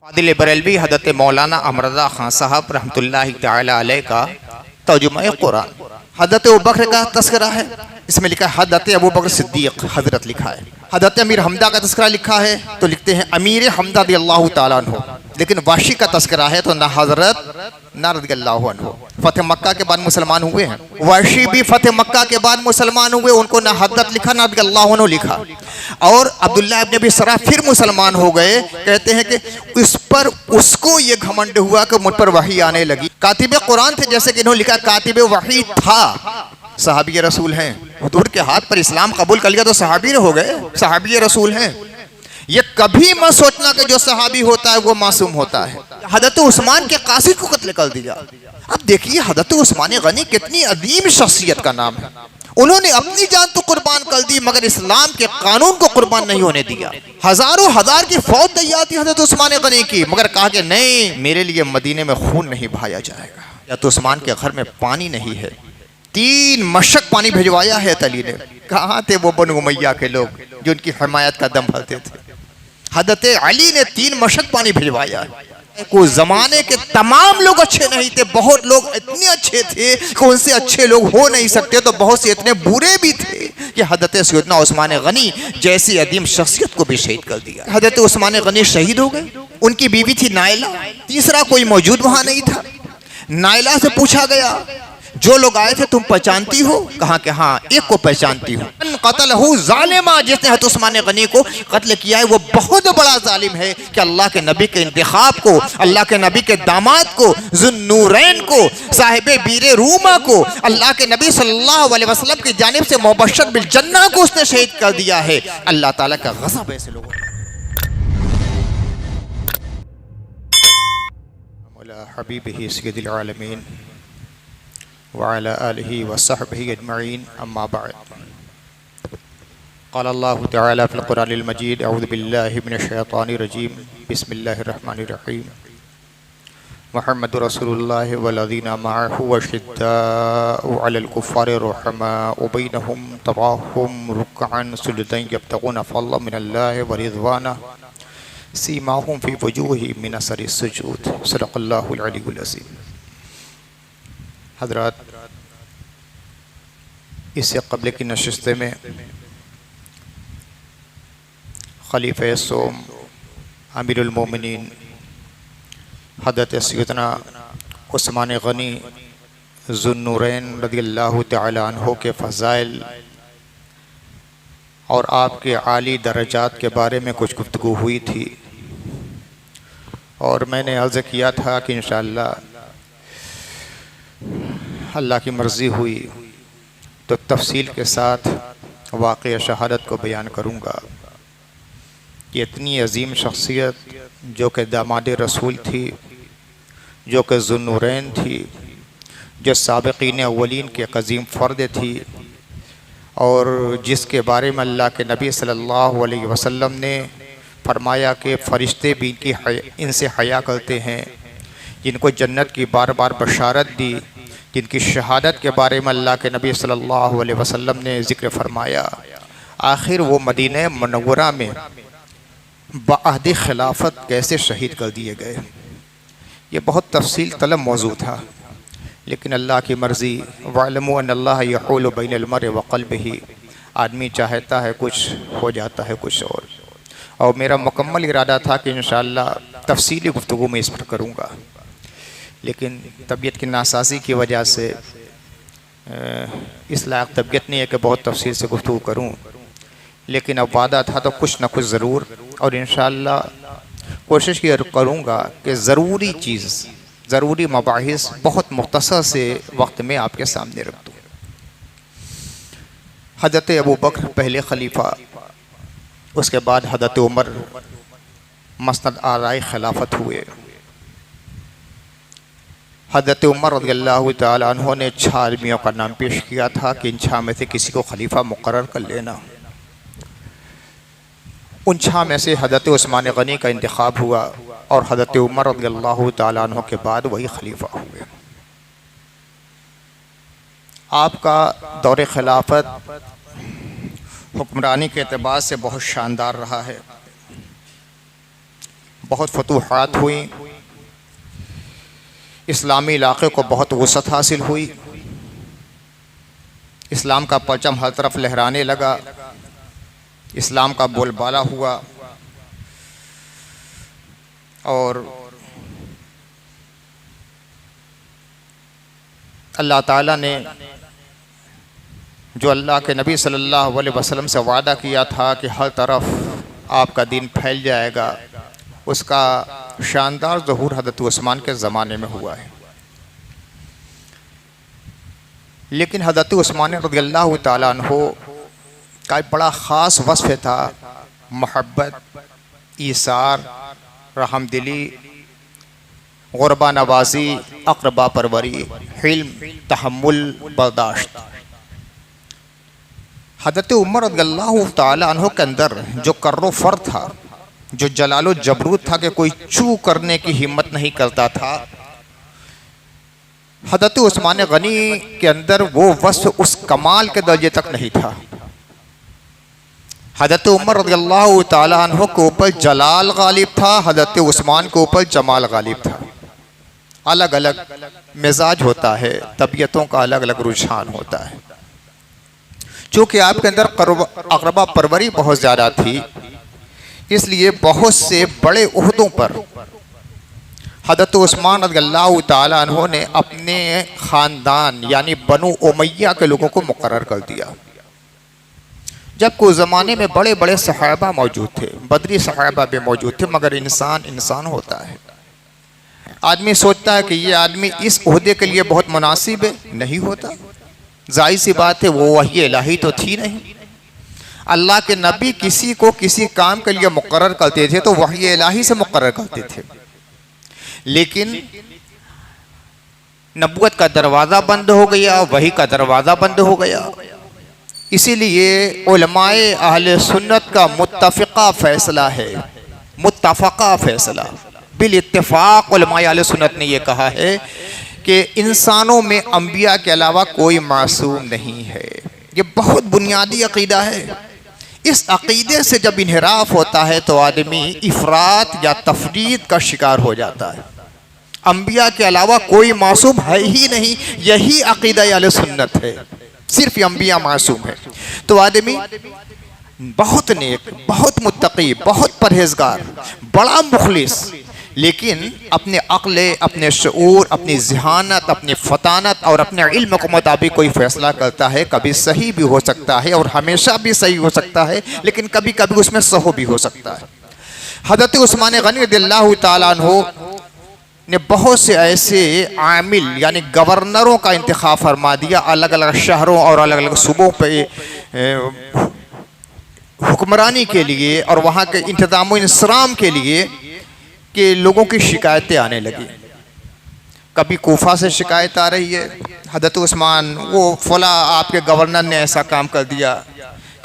फादिल बरेलवी हज़रत मौलाना अहमद रज़ा खान साहब रहमतुल्लाहि तआला अलैह का तर्जुमा कुरान। हज़रत अबू बकर का तस्करा है, इसमें लिखा है हज़रत अबू बकर सिद्दीक़ हज़रत लिखा है। हज़रत अमीर हमदा का तस्करा लिखा है तो लिखते हैं अमीर हमदा रज़ियल्लाहु ताला अन्हु। लेकिन वाशी का तस्करा है तो ना हज़रत ना रज़ियल्लाहु अन्हु। फ़तेह मक्का के बाद मुसलमान हुए हैं, वाशी भी फ़तेह मक्का के बाद मुसलमान हुए, उनको ना हज़रत लिखा ना रज़ियल्लाहु अन्हु लिखा। और अब्दुल्लाह इब्न अबी सरा फिर मुसलमान हो गए। कहते हैं कि इस पर उसको ये घमंड हुआ कि मुझ पर वही आने लगी। कातिब कुरान थे, जैसे कि इन्होंने लिखा कातिब वही था, सहाबी रसूल हैं। हुजूर के हाथ पर इस्लाम कबूल कर लिया तो सहाबी हो गए, सहाबी रसूल हैं। ये कभी मत सोचना कि जो सहाबी होता है वो मासूम होता है। हज़रत उस्मान के कासिद को कत्ल कर दिया। अब देखिए हज़रत उस्मान गनी कितनी अजीम शख्सियत का नाम है। उन्होंने अपनी जान तो कुर्बान कर दी मगर इस्लाम के कानून को कुर्बान नहीं होने दिया। हजारों हजार की फौज तैयार थी हज़रत उस्मान गनी की, मगर कहा कि नहीं, मेरे लिए मदीने में खून नहीं बहाया जाएगा। हज़रत उस्मान के घर में पानी नहीं है, 3 मशक पानी भिजवाया है अली ने। कहाँ थे वो बनु उमैया के लोग जो उनकी हिमायत का दम भरते थे। हज़रत अली ने 3 मशक पानी भिजवाया। कोई जमाने के तमाम लोग अच्छे नहीं थे, बहुत लोग इतने अच्छे थे कि उनसे अच्छे लोग हो नहीं सकते, तो बहुत से इतने बुरे भी थे कि हज़रत सैयदना उस्मान गनी जैसी अदीम शख्सियत को भी शहीद कर दिया। हज़रत उस्मान गनी शहीद हो गए। उनकी बीवी थी नाइला, तीसरा कोई मौजूद वहां नहीं था। नाइला से पूछा गया जो लोग आए थे तुम पहचानती हो? कहा कि हाँ, एक को पहचानती हूँ। क़तलहु ज़ालिमा, जिसने हज़रत उस्मान गनी को कत्ल किया है वो बहुत बड़ा जालिम है कि अल्लाह के नबी के इंतखाब को, अल्लाह के नबी के दामाद को, ज़ुन्नूरैन को, साहिबे बीरे रूमा को, अल्लाह के नबी सल्लल्लाहु अलैहि वसल्लम की जानिब से मुबश्शर बिल जन्नह को उसने शहीद कर दिया है। अल्लाह ताला का गज़ब है ऐसे लोगों पर। हबीबिही सय्यदुल आलमीन वअला आलिहि वसहबिहि अजमईन, अम्मा बाद। क़ाल अल्लाहु तआला फ़िल क़ुरानिल मजीद, अऊज़ु बिल्लाहि मिनश शैतानिर रजीम, बिस्मिल्लाहिर रहमानिर रहीम। मुहम्मदुर रसूलुल्लाहि वल्लज़ीना मअहु अशिद्दाउ अलल कुफ़्फ़ारि रुहमाउ बैनहुम तराहुम रुक्अन सुजदन यब्तगून फ़ज़लन मिनल्लाहि व रिज़वाना सीमाहुम फ़ी वजूहिहिम मिन असरिस सुजूद। सदक़ल्लाहुल अलीयुल अज़ीम। हज़रात, इससे क़ब्ल की नशिस्त में खलीफ़े सोम अमीरुल मोमिनीन हज़रत सैयदना उस्मान गनी ज़ुन्नूरैन रज़ियल्लाहु तआला अन्हु के फ़ज़ाइल और आपके आली दर्जात के बारे में कुछ गुफ्तगू हुई थी। और मैंने अर्ज़ किया था कि इंशाअल्लाह अल्लाह की मर्ज़ी हुई तो तफसील के साथ वाक़या शहादत को बयान करूँगा कि इतनी अजीम शख्सियत जो कि दामाद रसूल थी, जो कि ज़ुन्नूरैन थी, जो साबिक़ीन अव्वलीन के अज़ीम फ़र्द थी और जिसके बारे में अल्लाह के नबी सल्लल्लाहु अलैहि वसल्लम ने फरमाया कि फ़रिश्ते भी इनसे हया करते हैं, जिनको जन्नत की बार बार बशारत दी, जिनकी शहादत के बारे में अल्लाह के नबी सल्लल्लाहु अलैहि वसल्लम ने ज़िक्र फरमाया। आखिर वो मदीना मुनव्वरा में बाअहद खिलाफत कैसे शहीद कर दिए गए, ये बहुत तफसील तलब मौजू था। लेकिन अल्लाह की मर्ज़ी, वअलमू अन्नल्लाह यहूलु बैनल मर्इ व क़ल्बिही, आदमी चाहता है कुछ हो जाता है कुछ और मेरा मुकम्मल इरादा था कि इंशाअल्लाह तफसीली गुफ्तगू में इस पर करूँगा, लेकिन तबीयत की नासाज़ी की वजह से इस लायक तबीयत नहीं है कि बहुत तफसील से गुफ्तगू करूँ। लेकिन अब वादा था तो कुछ न कुछ ज़रूर, और इंशाअल्लाह कोशिश ये करूँगा कि ज़रूरी चीज़, ज़रूरी मबाहिस बहुत मुख्तसर से वक्त में आपके सामने रख दूँ। हज़रत अबू बकर पहले खलीफा, उसके बाद हज़रत उमर मसनद आराए खिलाफत हुए। हज़रत उमर रज़ियल्लाहु ताला अन्हु ने 6 आदमियों का नाम पेश किया था कि इन 6 में से किसी को खलीफा मुकर्रर कर लेना। उन 6 में से हज़रत उस्मान गनी का इंतखाब हुआ और हज़रत उमर रज़ियल्लाहु ताला अन्हु के बाद वही खलीफा हुए। आपका दौर खिलाफत हुक्मरानी के एतबार से बहुत शानदार रहा है। बहुत फतूहात हुई, इस्लामी इलाक़े को बहुत वसअत हासिल हुई, इस्लाम का परचम हर तरफ लहराने लगा, इस्लाम का बोलबाला हुआ। और अल्लाह ताला ने जो अल्लाह के नबी सल्लल्लाहु अलैहि वसल्लम से वादा किया था कि हर तरफ आपका दीन फैल जाएगा, उसका शानदार ज़हूर हज़रत उस्मान के ज़माने में हुआ है। लेकिन हज़रत उस्मान रज़ियल्लाहु ताला अन्हु का एक बड़ा ख़ास वस्फ़ था, मोहब्बत, ईसार, रहमदिली, ग़ुरबा नवाज़ी, अक़रबा परवरी, हिल्म, तहम्मुल, बर्दाश्त। हज़रत उमर रज़ियल्लाहु ताला अन्हु के अंदर जो कर्रो फ़र था, जो जलालो जबरूत था कि कोई चू करने की हिम्मत नहीं करता था, हज़रत उस्मान गनी के अंदर वो वस्फ़ उस कमाल के दर्जे तक नहीं था। हज़रत उमर रज़ियल्लाहु ताला अन्हु के ऊपर जलाल गालिब था, हज़रत उस्मान के ऊपर जमाल गालिब था। अलग अलग मिजाज होता है, तबीयतों का अलग अलग रुझान होता है। चूँकि आपके अंदर अक़रबा परवरी बहुत ज़्यादा थी, इसलिए बहुत से बड़े उहदों पर हज़रत उस्मान रज़ियल्लाहु ताला अन्हु ने अपने ख़ानदान यानी बनु उमय्या के लोगों को मुक़र्रर कर दिया। जब कुछ ज़माने में बड़े बड़े सहाबा मौजूद थे, बदरी सहाबा भी मौजूद थे, मगर इंसान इंसान होता है। आदमी सोचता है कि ये आदमी इस ओहदे के लिए बहुत मुनासिब है, नहीं होता। जाहिर सी बात है, वो वही इलाही तो थी नहीं। अल्लाह के नबी किसी को किसी काम के लिए मुक़र्रर करते थे तो वही इलाही से मुक़र्रर करते थे, लेकिन नबूवत का दरवाज़ा बंद हो गया, वही का दरवाज़ा बंद हो गया। इसीलिए उलमाए अहले सुन्नत का मुत्तफ़िक़ा फ़ैसला है, मुत्तफ़क़ा फ़ैसला, बिल इत्तिफ़ाक़ उलमाए अहले सुन्नत ने यह कहा है कि इंसानों में अंबिया के अलावा कोई मासूम नहीं है। ये बहुत बुनियादी अक़ीदा है। इस अक़ीदे से जब इन्हिराफ होता है तो आदमी इफ़रात या तफरीद का शिकार हो जाता है। अंबिया के अलावा कोई मासूम है ही नहीं, यही अक़ीदा अहले सुन्नत है, सिर्फ अंबिया मासूम है। तो आदमी बहुत नेक, बहुत मुत्तक़ी, बहुत परहेज़गार, बड़ा मुखलिस, लेकिन अपने अक़्ल, अपने शऊर, अपनी ज़हानत, अपनी फ़तानत और अपने इल्म के मुताबिक कोई फ़ैसला करता है। कभी सही भी हो सकता है और हमेशा भी सही हो सकता है, लेकिन कभी कभी उसमें सहव भी हो सकता है। हज़रत उस्मान गनी रज़ियल्लाहु ताला अन्हु ने बहुत से ऐसे आमिल यानी गवर्नरों का इंतखाब फरमा दिया, अलग अलग शहरों और अलग अलग सूबों पे हुक्मरानी के लिए और वहाँ के इंतज़ाम इंसराम के लिए कि लोगों की शिकायतें आने लगी। कभी कूफा से शिकायत आ रही है, हज़रत उस्मान वो फला आपके गवर्नर ने ऐसा काम कर दिया।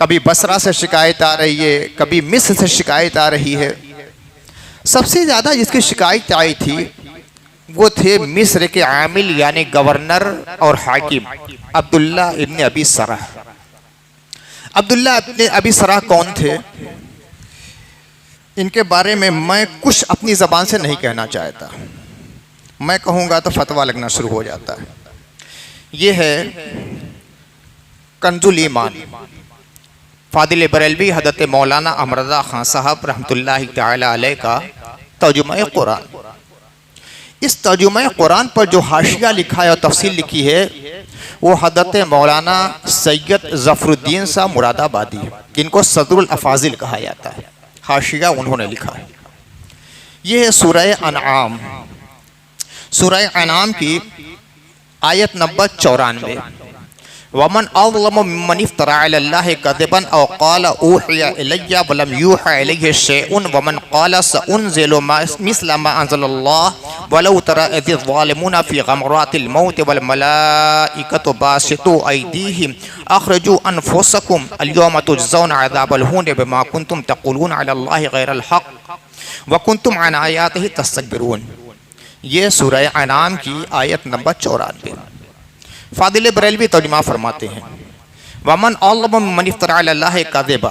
कभी बसरा से शिकायत आ रही है, कभी मिस्र से शिकायत आ रही है। सबसे ज़्यादा जिसकी शिकायत आई थी वो थे मिस्र के आमिल यानी गवर्नर और हाकिम अब्दुल्ला इब्न अबी सरह। अब्दुल्ला इब्न अबी सरह कौन थे? इनके बारे में मैं कुछ अपनी ज़बान से नहीं कहना चाहता, मैं कहूँगा तो फतवा लगना शुरू हो जाता है। ये है कंजुल ईमान, फादिल बरेलवी हज़रत मौलाना अहमद रज़ा खान साहब रहमतुल्लाहि तआला अलैह का तर्जुमा कुरान। इस तर्जुमा कुरान पर जो हाशिया लिखा है और तफसील लिखी है वो हज़रत मौलाना सैयद ज़फ़रुद्दीन साहब मुरादाबादी, जिनको सदरुल अफाजिल कहा जाता है। हाशिया उन्होंने लिखा है। ये है सूरह अनआम, सूरह अनआम की आयत नंबर 94। वमन अज़लमु मिम्मन इफ्तरा अलल्लाहि कज़िबन औ क़ाला ऊहिया इलैया वलम यूहा इलैहि शैउन वमन क़ाला सउनज़िलु मिस्ला मा अंज़लल्लाह वलौ तरा इज़ ज़ालिमूना फ़ी ग़मरातिल मौत वल मलाइकतु बासितू अयदीहिम अख़रिजू अनफुसकुम अल-यौमा तुजज़ौना अज़ाबल हून बिमा कुन्तुम तक़ूलून अलल्लाहि ग़ैरल हक़ व कुन्तुम अन आयातिही तस्तकबिरून। ये सूरह अनआम की आयत नंबर 94। फादिल बरेलवी तर्जुमा फरमाते हैं, वमन अज़लमु मिम्मन इफ्तरा अलल्लाहि कज़िबा,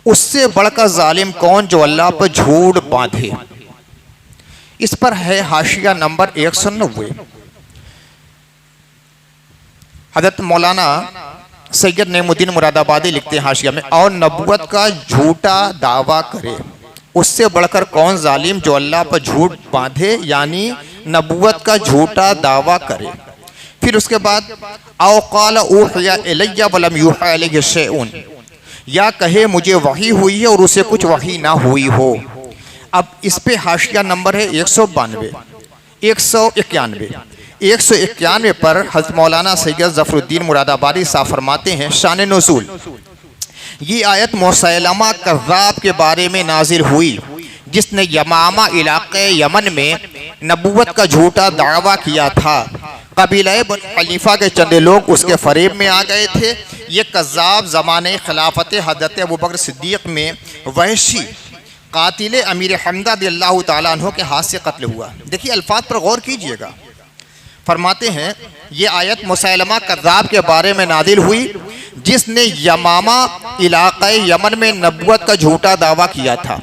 उससे बढ़कर जालिम कौन जो अल्लाह पर झूठ बांधे। इस पर है हाशिया नंबर 190। हजरत मौलाना सैयद नेमुद्दीन मुरादाबादी लिखते हैं हाशिया में, और नबूवत का झूठा दावा करे, उससे बढ़कर कौन जालिम जो अल्लाह पर झूठ बांधे, यानी नबूवत का झूठा दावा करे। फिर उसके बाद औ क़ाल ऊहिया इलैया वलम यूहा इलैहि शैउन, या कहे मुझे वही हुई है और उसे कुछ वही ना हुई हो। अब इस पे हाशिया नंबर है 192, 191। 191 पर हज़रत मौलाना सैयद ज़फ़रुद्दीन मुरादाबादी साहब फरमाते हैं, शान नुज़ूल, ये आयत मुसैलमा कज़्ज़ाब के बारे में नाजिल हुई, जिसने यमामा इलाक़े यमन में नबूवत का झूठा दावा किया था। कबीला बनु हनीफा के चंदे लोग उसके फरेब में आ गए थे। ये कज़्ज़ाब ज़माने खिलाफत हज़रत अबू बकर सिद्दीक़ में वहशी कातिल अमीर हमदा रज़ियल्लाहु ताला अन्हु के हाथ से कत्ल हुआ। देखिए अल्फाज पर गौर कीजिएगा। फरमाते हैं ये आयत मुसैलमा कज़्ज़ाब के बारे में नादिल हुई, जिसने यमामा इलाक़े यमन में नबूवत का झूठा दावा किया था।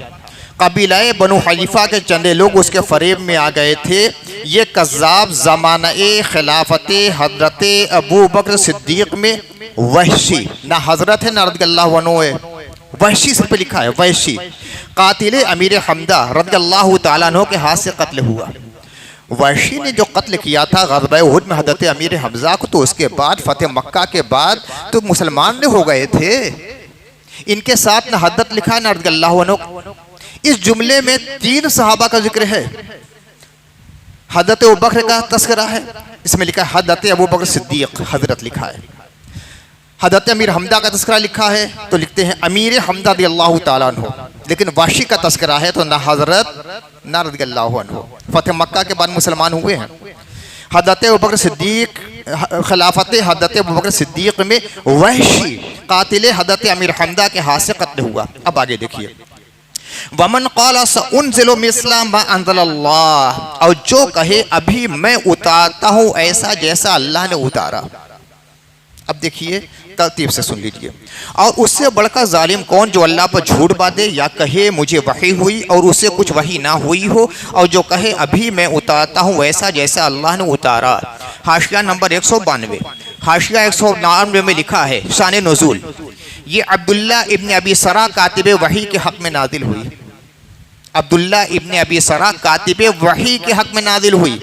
कबीला बनु हनीफा के चंदे लोग उसके फरेब में आ गए थे। ये कज़्ज़ाब ज़माने खिलाफत हज़रत अबू बकर सिद्दीक़ में वहशी, ना हज़रत है ना रज़ियल्लाहु अन्हु है, वहशी सिर पे लिखा है, वहशी कातिल अमीर हमदा रज़ियल्लाहु ताला अन्हु के हाथ से कत्ल हुआ। वहशी ने जो कत्ल किया था ग़ज़वा उहद में हज़रत अमीर हमज़ा को, तो उसके बाद फ़तेह मक्का के बाद तो मुसलमान हो गए थे। इनके साथ न हज़रत लिखा है न रज़ियल्लाहु अन्हु। इस जुमले में 3 सहाबा का जिक्र है। हज़रत अबू बकर का तस्करा है, इसमें लिखा है हज़रत अबू बकर सिद्दीक़, हज़रत लिखा है। हज़रत अमीर हमदा का तस्करा लिखा है तो लिखते हैं अमीर हमदा रज़ियल्लाहु ताला अन्हु, लेकिन वाशी का तस्करा है तो ना हज़रत ना रज़ियल्लाहु अन्हु। फ़तेह मक्का के बाद मुसलमान हुए हैं। हज़रत अबू बकर सिद्दीक़ खिलाफत हज़रत अबू बकर सिद्दीक़ में वहशी कातिल हज़रत अमीर हमदा के हाथ से कत्ल हुआ। अब आगे देखिए, वमन क़ाल सउनज़िलु मिस्ला मा अंज़लल्लाह, और जो कहे अभी मैं उतारता हूँ ऐसा जैसा अल्लाह ने उतारा। अब देखिए तरतीब से सुन लीजिए, और उससे बढ़कर जालिम कौन जो अल्लाह पर झूठ बांधे, या कहे मुझे वही हुई और उससे कुछ वही ना हुई हो, और जो कहे अभी मैं उतारता हूँ वैसा जैसा अल्लाह ने उतारा। हाशिया नंबर 192। हाशिया 199 में लिखा है शान नुज़ूल, ये अब्दुल्ला इब्न अबी सरा कातिब वही के हक़ में नादिल हुई। अब्दुल्ला इब्न अबी सरा कातिब वही के हक़ में नादिल हुई,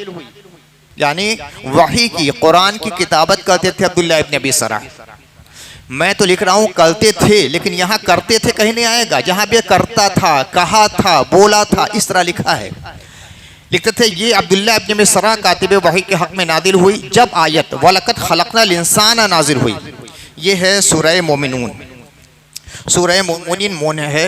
यानी वही की कुरान की किताबत करते थे अब्दुल्ला इब्न अबी सरा। मैं तो लिख रहा हूँ करते थे, लेकिन यहाँ करते थे कहीं नहीं आएगा। जहाँ भी करता था, कहा था, बोला था, इस तरह लिखा है। लिखते थे ये अब्दुल्ला इब्न अबी सरा कातिब वही के हक़ में नादिल हुई जब आयत वलक़द खलक़नल इंसान नाजिल हुई। ये है सूरह मोमिनून, सूरह मोमिनून मोन है।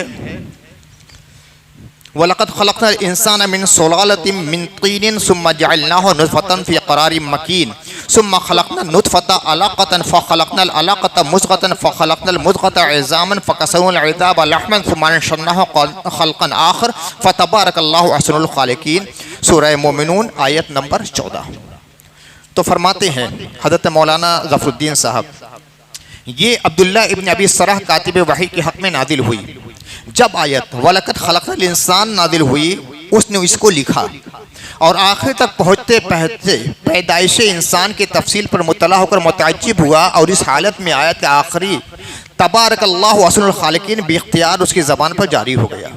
वलक़द खलक़नल इंसान मिन सुलालतिन मिन तीनिन सुम्मा जअलनाहु नुत्फ़तन फ़ी क़रारिन मकीन सुम्मा खलक़नल नुत्फ़ता अलक़तन फ़खलक़नल अलक़ता मुज़ग़तन फ़खलक़नल मुज़ग़ता इज़ामन फ़कसवनल इज़ाम लहमन सुम्मा अंशरनाहु ख़ल्क़न आख़र फ़तबारकल्लाहु अहसनुल ख़ालिक़ीन। सूरह मोमिनून आयत नंबर 14। तो फरमाते हैं हज़रत मौलाना ज़फ़रुद्दीन साहब, ये अब्दुल्ला इब्न अबी सरा कातिब वही के हक़ में नादिल हुई जब आयत वलक़द खलक़नल इंसान नादिल हुई, उसने इसको लिखा और आखिर तक पहुँचते पहुँचते पैदाइश इंसान की तफसील पर मुतला होकर मुतअज्जिब हुआ, और इस हालत में आयत के आखिरी तबारकल्लाहु अहसनुल ख़ालिक़ीन बेख्तियार उसकी ज़बान पर जारी हो गया।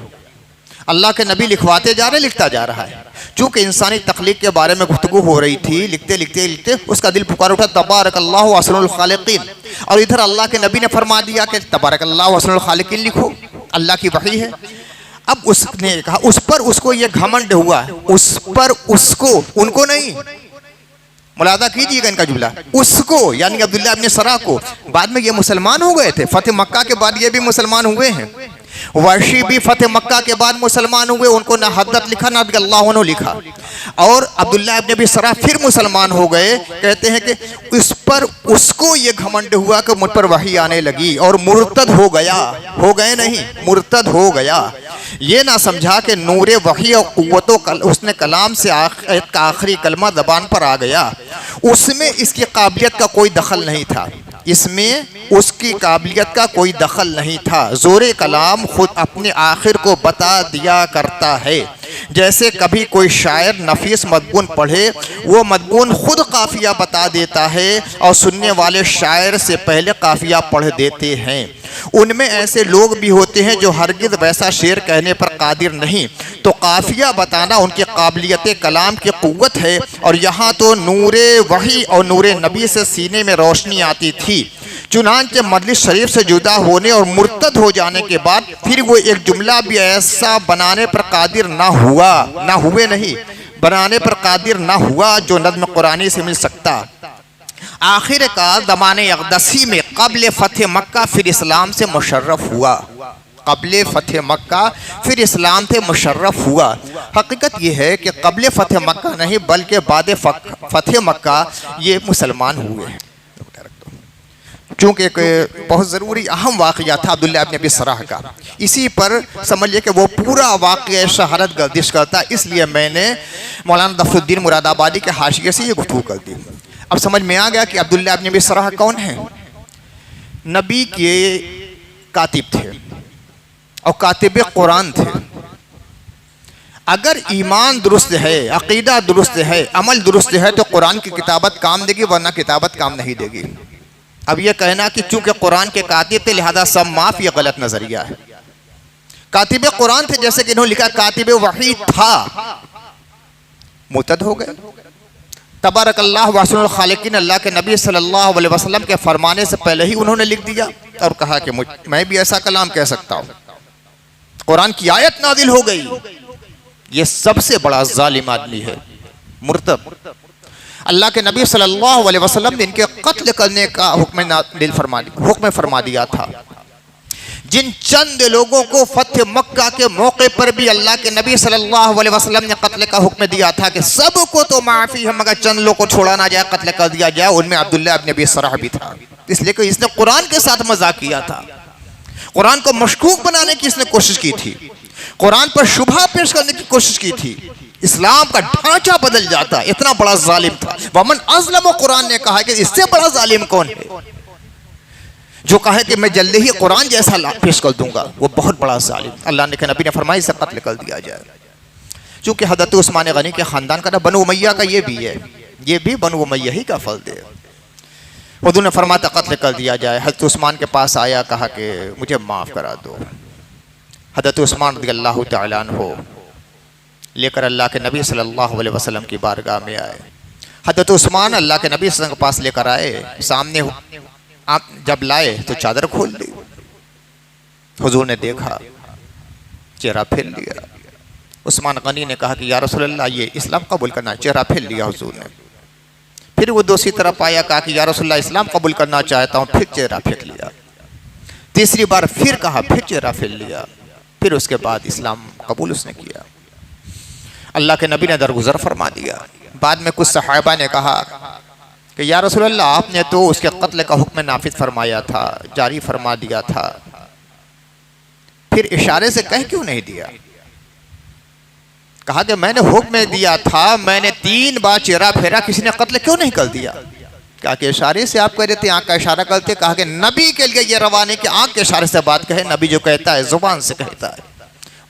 अल्लाह के नबी लिखवाते जा रहे, लिखता जा रहा है। चूँकि इंसानी तख्लीक के बारे में गुफ्तगू हो रही थी, लिखते लिखते लिखते उसका दिल पुकार उठा तबारकल्लाहु अहसनुल ख़ालिक़ीन, और इधर अल्लाह के नबी ने फरमा दिया कि तबारकल्लाहु अहसनुल ख़ालिक़ीन लिखो, अल्लाह की वही है। अब उसने कहा, उस पर उसको ये घमंड हुआ, उस पर उसको, उनको नहीं। मुलादा कीजिएगा इनका जुमला, उसको यानी अब्दुल्ला इब्न सरा को। बाद में ये मुसलमान हो गए थे, फ़तेह मक्का के बाद ये भी मुसलमान हुए हैं। वहशी भी फ़तेह मक्का के बाद मुसलमान हुए, उनको ना हज़रत लिखा ना रज़ियल्लाहु अन्हु लिखा। और अब्दुल्ला इब्न अबी सरा फिर मुसलमान हो गए। कहते हैं कि उस पर उसको ये घमंड हुआ कि मुझ पर वही आने लगी और मुर्तद हो गया, हो गए नहीं, मुर्तद हो गया। ये ना समझा कि नूर वही और क़ुव्वतो उसने कलाम से आयत का आखिरी कलमा ज़बान पर आ गया, उसमें इसकी काबिलियत का कोई दखल नहीं था। इसमें उसकी काबिलियत का कोई दखल नहीं था। ज़ोरे कलाम खुद अपने आखिर को बता दिया करता है। जैसे कभी कोई शायर नफीस मदबून पढ़े, वो मदबून खुद काफिया बता देता है और सुनने वाले शायर से पहले काफिया पढ़ देते हैं। उनमें ऐसे लोग भी होते हैं जो हरगिज़ वैसा शेर कहने पर कादिर नहीं, तो काफिया बताना उनकी काबिलियत कलाम की क़ुव्वत है। और यहाँ तो नूरे वही और नूरे नबी से सीने में रोशनी आती थी। चुनांचे मजलिस शरीफ से जुदा होने और मुर्तद हो जाने के बाद फिर वो एक जुमला भी ऐसा बनाने पर कादिर बनाने पर कादिर ना हुआ जो नज़्म कुरानी से मिल सकता। आखिर का ज़माने अक़दसी में क़ब्ल फ़तह मक्का फिर इस्लाम से मुशर्रफ हुआ। क़ब्ल फ़तह मक्का फिर इस्लाम से मुशर्रफ हुआ। हकीकत यह है कि क़ब्ल फ़तह मक्का नहीं बल्कि बाद फ़तह मक्का ये मुसलमान हुए हैं। चूँकि एक बहुत ज़रूरी अहम वाक़या था अब्दुल्लाह इब्न अबी सराह का, इसी पर समझिए कि वो पूरा वाक़या शहादत गर्दिश करता, इसलिए मैंने मौलाना दफ़रुद्दीन मुरादाबादी के हाशिये से ये गुफ्तगू कर दी। अब समझ में आ गया कि अब्दुल्लाह इब्न अबी सराह कौन है। नबी के कातिब थे और कातिब कुरान थे। अगर ईमान दुरुस्त है, अक़ीदा दुरुस्त है, अमल दुरुस्त है तो कुरान की किताबत काम देगी, वरना किताबत काम नहीं देगी। अब यह कहना कि चूंकि कुरान के कातिब थे लिहाजा सब माफ, यह गलत नजरिया है। कातिब कुरान थे, जैसे कि इन्होंने लिखा कातिब वही था, मुर्तद हो गए। तबारकल्लाह वाहसनुल खालिकीन, अल्लाह के नबी सल्लल्लाहु अलैहि वसल्लम के फरमाने से पहले ही उन्होंने लिख दिया और कहा कि मैं भी ऐसा कलाम कह सकता हूँ। कुरान की आयत नाजिल हो गई। यह सबसे बड़ा जालिम आदमी है, मुर्तद। अल्लाह के नबी सल्लल्लाहु अलैहि वसल्लम ने इनके कत्ल करने का हुक्म फरमा दिया था। जिन चंद लोगों को फतह मक्का के मौके पर भी अल्लाह के नबी सल्लल्लाहु अलैहि वसल्लम ने कत्ल का हुक्म दिया था कि सबको तो माफ़ी है मगर चंद लोगों को छोड़ा ना जाए, कत्ल कर दिया जाए, उनमें अब्दुल्लाह इब्न अबी सराह भी था। इसलिए कि इसने कुरान के साथ मजाक किया था, कुरान को मशकूक बनाने की इसने कोशिश की थी, कुरान पर शुबहा पेश करने की कोशिश की थी। इस्लाम का ढांचा बदल जाता, इतना बड़ा जालिम था। वमन अज़लम, कुरान ने कहा कि इससे बड़ा जालिम कौन है जो कहे कि मैं जल्दी ही कुरान जैसा पेश कर दूंगा, वो बहुत बड़ा जालिम। अल्लाह ने नबी ने फरमाया इसे कत्ल कर दिया जाए। चूंकि हज़रत उस्मान गनी के ख़ानदान का ना बनु उमैया का ये भी है, ये भी बनु उमैया ही का फल है। हुजूर ने फरमाया कत्ल कर दिया जाए। हज़रत उस्मान के पास आया, कहा कि मुझे माफ़ करा दो। हज़रत उस्मान रज़ियल्लाहु तआला अन्हु लेकर अल्लाह के नबी सल्लल्लाहु अलैहि वसल्लम की बारगाह में आए। हज़रत उस्मान अल्लाह के नबी सल्लल्लाहु अलैहि वसल्लम के पास लेकर आए। सामने आप जब लाए तो चादर खोल दी। हुजूर ने देखा, चेहरा फेर लिया। उस्मान गनी ने कहा कि या रसूल अल्लाह, ये इस्लाम कबूल करना। चेहरा फेर लिया हुजूर ने। फिर वो दूसरी तरफ आया, कहा कि या रसूल अल्लाह, इस्लाम कबूल करना चाहता हूँ। फिर चेहरा फेर लिया। तीसरी बार फिर कहा, फिर चेहरा फेर लिया। फिर उसके बाद इस्लाम कबूल उसने किया। अल्लाह के नबी ने दरगुजर फरमा दिया। बाद में कुछ सहाबा ने कहा कि या रसूल अल्लाह, आपने तो उसके कत्ल का हुक्म नाफिज फरमाया था, जारी फरमा दिया था, फिर इशारे से कह क्यों नहीं दिया? कहा कि मैंने हुक्म दिया था, मैंने 3 बार चेहरा फेरा, किसी ने कत्ल क्यों नहीं कर दिया? कहा कि इशारे से आप कह रहे थे, आँख का इशारा करते। कहा कि नबी के लिए ये रवा नहीं कि आँख के इशारे से बात कहे, नबी जो कहता है जुबान से कहता है।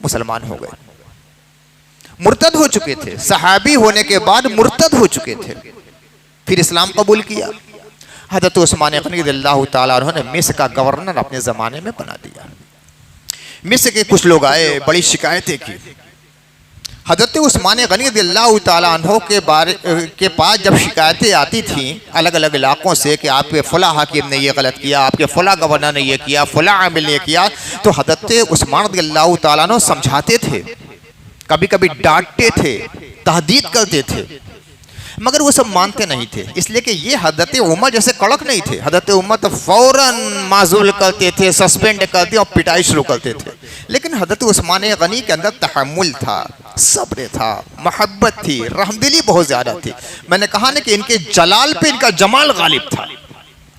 मुसलमान हो गए, मुर्तद हो चुके थे, सहाबी होने के बाद मुर्तद हो चुके थे, फिर इस्लाम कबूल किया। हज़रत उस्मान गनी रज़ियल्लाहु ताला अन्हु ने मिस्र का गवर्नर अपने ज़माने में बना दिया। मिस्र के कुछ लोग आए, बड़ी शिकायतें की। हज़रत उस्मान गनी रज़ियल्लाहु ताला अन्हु के पास जब शिकायतें आती थीं अलग अलग इलाक़ों से कि आपके फ़ला हाकिम ने ये गलत किया, आपके फ़ला गवर्नर ने ये किया, फ़ला आमिल ने किया, तो हज़रत उस्मान रज़ियल्लाहु ताला अन्हु समझाते थे, कभी कभी डांटते थे, तहदीद करते थे, मगर वो सब मानते नहीं थे। इसलिए कि ये हज़रत उमर जैसे कड़क नहीं थे। हज़रत उमर तो फ़ौरन माजूल करते थे, सस्पेंड करते और पिटाई शुरू करते थे। लेकिन हज़रत उस्मान गनी के अंदर तहम्मुल था, सब्र था, मोहब्बत थी, रहमदिली बहुत ज़्यादा थी। मैंने कहा ना कि इनके जलाल पे इनका जमाल गालिब था,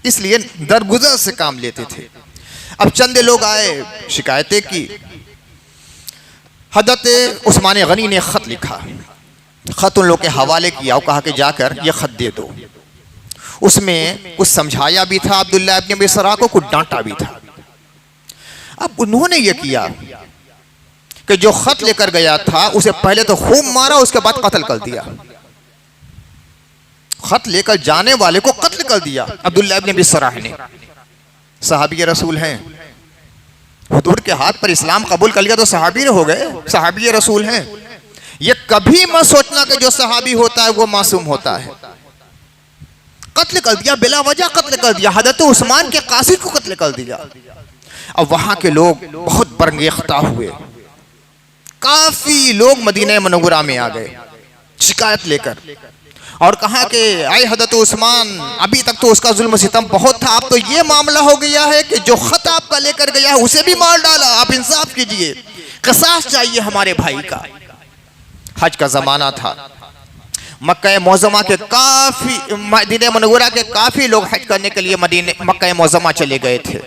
इसलिए दरगुजर से काम लेते थे। अब चंद लोग आए, शिकायतें की। हज़रत उस्मान गनी ने ख़त लिखा, ख़त उन लोग के हवाले किया और कहा कि जाकर ये ख़त दे दो। उसमें कुछ समझाया भी था अब्दुल्लाह इब्न अबी सरा को, कुछ डांटा भी था। अब उन्होंने ये किया कि जो खत लेकर गया था उसे पहले तो खूब मारा, उसके बाद कत्ल कर दिया। खत लेकर जाने वाले को कत्ल कर दिया अब्दुल्लाह इब्न अबी सरा ने। सहाबी रसूल हैं, हुजूर के हाथ पर इस्लाम कबूल कर लिया तो सहाबी हो गए, सहाबी रसूल हैं। ये कभी मत सोचना कि जो सहाबी होता है वो मासूम होता है। कत्ल कर दिया, बिला वजह कत्ल कर दिया, हजरत उस्मान के कासिद को कत्ल कर दिया। अब वहां के लोग बहुत बरंगेख्ता हुए, काफी लोग मदीना मनव्वरा में आ गए शिकायत लेकर और कहा कि आए हजरत उस्मान, अभी तक तो उसका जुल्म सितम बहुत था, अब तो ये मामला हो गया है कि जो खत आपका लेकर गया है उसे भी मार डाला, आप इंसाफ कीजिए, क़िसास चाहिए हमारे भाई का। हज का जमाना था, मक्का मुअज़्ज़मा के काफी, मदीना मनव्वरा के काफी लोग हज करने के लिए मक्का मुअज़्ज़मा चले गए थे।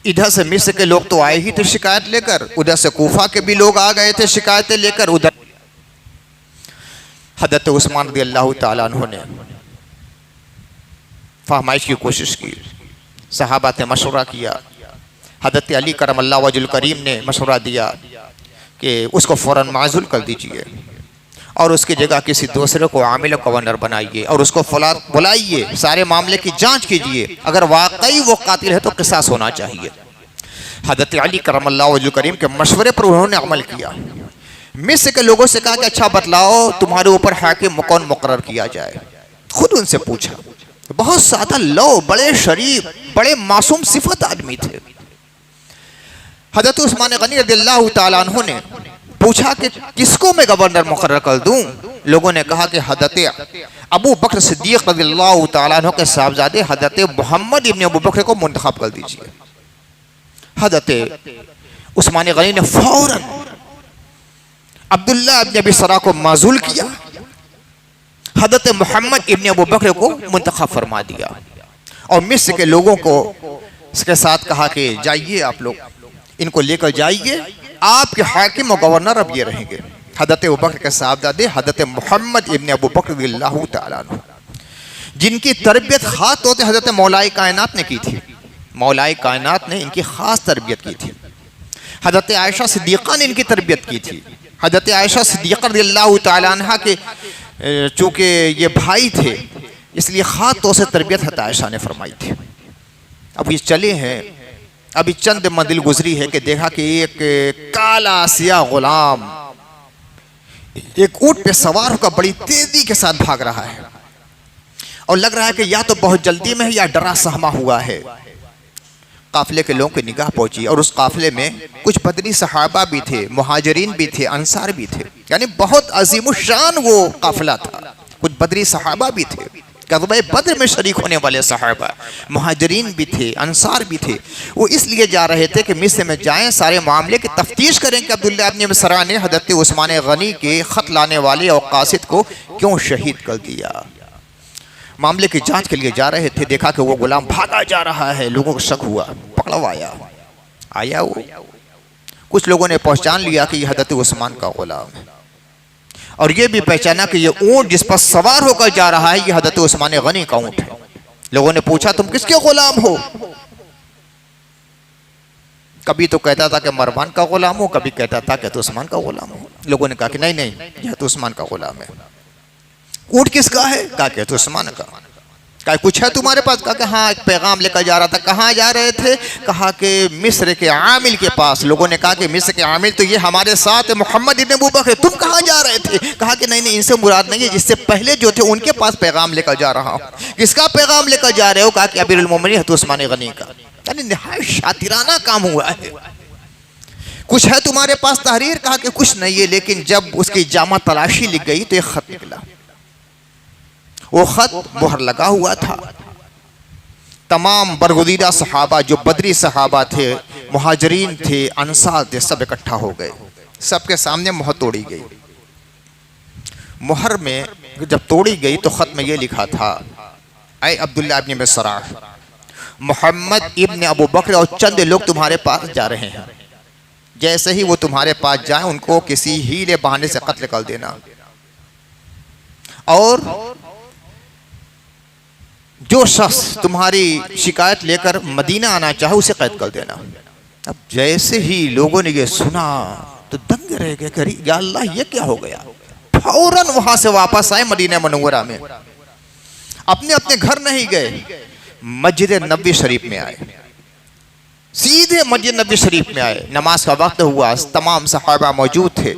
इधर से मिस्र के लोग तो आए ही थे शिकायत लेकर, उधर से कूफा के भी लोग आ गए थे शिकायतें लेकर। उधर हज़रत उस्मान रज़ियल्लाहु ताला अन्हु ने फरमाइश की कोशिश की, सहाबा ने मशवरा किया, हज़रत अली करमल्लाहु वजहुल करीम ने मशवरा दिया कि उसको फ़ौरन माज़ूल कर दीजिए और उसकी जगह किसी दूसरे को आमिल गवर्नर बनाइए और उसको बुलाइए, सारे मामले की जांच कीजिए, अगर वाकई वो कातिल है तो क़िसास होना चाहिए। हज़रत अली करमल्लाहु वजहुल करीम के मशवरे पर उन्होंने अमल किया। मिस्र के लोगों से कहा कि अच्छा बतलाओ तुम्हारे ऊपर हाकिम कौन मुकर्रर किया जाए। खुद उनसे पूछा, बहुत सादा लो, बड़े शरीफ, बड़े मासूम सिफत आदमी थे। हज़रत उस्मान गनी रज़ियल्लाहु ताला अन्हु ने पूछा कि किसको मैं गवर्नर मुकर्रर कर दूं। लोगों ने कहा कि हज़रत अबू बकर सिद्दीक़ रज़ियल्लाहु ताला अन्हु के साहबजादे हज़रत मोहम्मद इब्न अबू बकर को मुंतखब कर दीजिए। हज़रत उस्मान गनी ने फौरन अब्दुल्लाह इब्न अबी सरा को माज़ूल किया, हज़रत मोहम्मद इब्न अबू बकर को मुंतखब फरमा दिया और मिस्र के लोगों को इसके साथ कहा कि जाइए आप लोग, इनको लेकर जाइए, आपके हाकिम और गवर्नर अब ये रहेंगे। हज़रत अबू बकर के साहबजादे हज़रत मोहम्मद इब्न अबू बकर रज़ियल्लाहु ताला अन्हु, जिनकी तरबियत खास तौर से हज़रत मौलाए कायनात ने की थी, मौलाए कायनात ने इनकी ख़ास तरबियत की थी। हज़रत आयशा सिद्दीक़ा ने इनकी तरबियत की थी। हज़रत आयशा सिद्दीक़ा रज़ियल्लाहु ताला अन्हा के चूँकि ये भाई थे इसलिए ख़ास तौर से तरबियत हज़रत आयशा ने फरमाई थी। अब ये चले हैं, अभी चंद मंजिल गुजरी है कि देखा कि एक काला सिया गुलाम एक ऊंट पे सवार होकर बड़ी तेजी के साथ भाग रहा है और लग रहा है कि या तो बहुत जल्दी में है या डरा सहमा हुआ है। काफिले के लोगों की निगाह पहुंची और उस काफिले में कुछ बदरी सहाबा भी थे, मुहाजिरीन भी थे, अंसार भी थे, यानी बहुत अजीमुशान वो काफिला था। कुछ बदरी सहाबा भी थे, ग़ज़वा बद्र में शरीक होने वाले सहाबा, मुहाजिरीन भी थे, अंसार भी थे। वो इसलिए जा रहे थे कि मिस्र में जाएं, सारे मामले की तफ्तीश करें कि अब्दुल्लाह इब्न अबी सरा ने हज़रत उस्मान गनी के ख़त लाने वाले और कासिद को क्यों शहीद कर दिया। मामले की जांच के लिए जा रहे थे, देखा कि वो गुलाम भागा जा रहा है, लोगों को शक हुआ, पकड़वाया, आया वो, कुछ लोगों ने पहचान लिया कि यह हज़रत उस्मान का गुलाम है और ये भी पहचाना कि ये ऊँट जिस पर सवार होकर जा रहा है ये हज़रत उस्मान गनी का ऊँट है। लोगों ने पूछा तुम किसके गुलाम हो? कभी तो कहता था कि मरवान का गुलाम हो, कभी कहता था कि तो उस्मान का गुलाम हो। लोगों ने कहा कि नहीं नहीं, यह तो उस्मान का गुलाम है। ऊँट किसका है? कहा कि तो उस्मान का। कहा कुछ है तुम्हारे पास? कहा कि हाँ, एक पैगाम लेकर जा रहा था। कहाँ जा रहे थे? कहा कि मिस्र के आमिल के पास। लोगों ने कहा कि मिस्र के आमिल तो ये हमारे साथ मोहम्मद इब्न अबू बकर, तुम कहाँ जा रहे थे? कहा कि नहीं नहीं, इनसे मुराद नहीं है, जिससे पहले जो थे उनके पास पैगाम लेकर जा रहा हूँ। किसका पैगाम लेकर जा रहे हो? कहा कि अमीरुल मोमिनीन हज़रत उस्मान गनी का। यानी निहायत शातिराना काम हुआ है। कुछ है तुम्हारे पास तहरीर? कहा कि कुछ नहीं है, लेकिन जब उसकी जामा तलाशी लिख गई तो एक खत निकला। वो खत मोहर लगा हुआ था। तमाम बरगुज़ीदा सहाबा जो बदरी सहाबा थे, मुहाजिरीन थे, अंसार थे, सब इकट्ठा हो गए, सबके सामने मोहर तोड़ी गई। मोहर में जब तोड़ी गई तो खत में ये लिखा था, ऐ अब्दुल्लाह इब्न अबी सरा, मोहम्मद इब्न अबू बकर और चंद लोग तुम्हारे पास जा रहे हैं। जैसे ही वो तुम्हारे पास जाए उनको किसी हीले बहाने से कत्ल कर देना और जो शख्स तुम्हारी शिकायत लेकर मदीना आना चाहे उसे कैद कर देना। अब जैसे ही लोगों ने ये सुना तो दंग रह गए, करी या अल्लाह ये क्या हो गया। फौरन वहां से वापस आए मदीना मुनव्वरा में, अपने अपने घर नहीं गए, मस्जिद नबी शरीफ में आए, सीधे मस्जिद नबी शरीफ में आए। नमाज का वक्त हुआ, तमाम सहाबा मौजूद थे,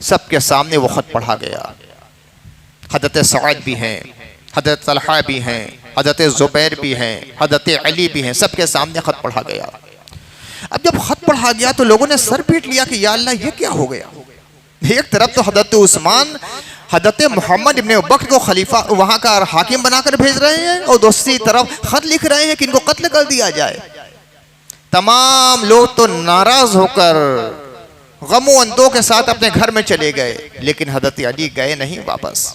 सबके सामने वो खत पढ़ा गया। हज़रत सअद भी हैं, हज़रत तलहा भी हैं, हज़रत ज़ुबैर भी हैं, हज़रत अली भी हैं, सबके सामने खत पढ़ा गया। अब जब खत पढ़ा गया तो लोगों ने सर पीट लिया कि या अल्लाह ये क्या हो गया। एक तरफ तो हज़रत उस्मान हज़रत मोहम्मद इब्ने बकर को खलीफा वहाँ का हाकिम बनाकर भेज रहे हैं, और दूसरी तरफ खत लिख रहे हैं कि इनको कत्ल कर दिया जाए। तमाम लोग तो नाराज होकर गमो अंदों के साथ अपने घर में चले गए, लेकिन हज़रत अली गए नहीं वापस।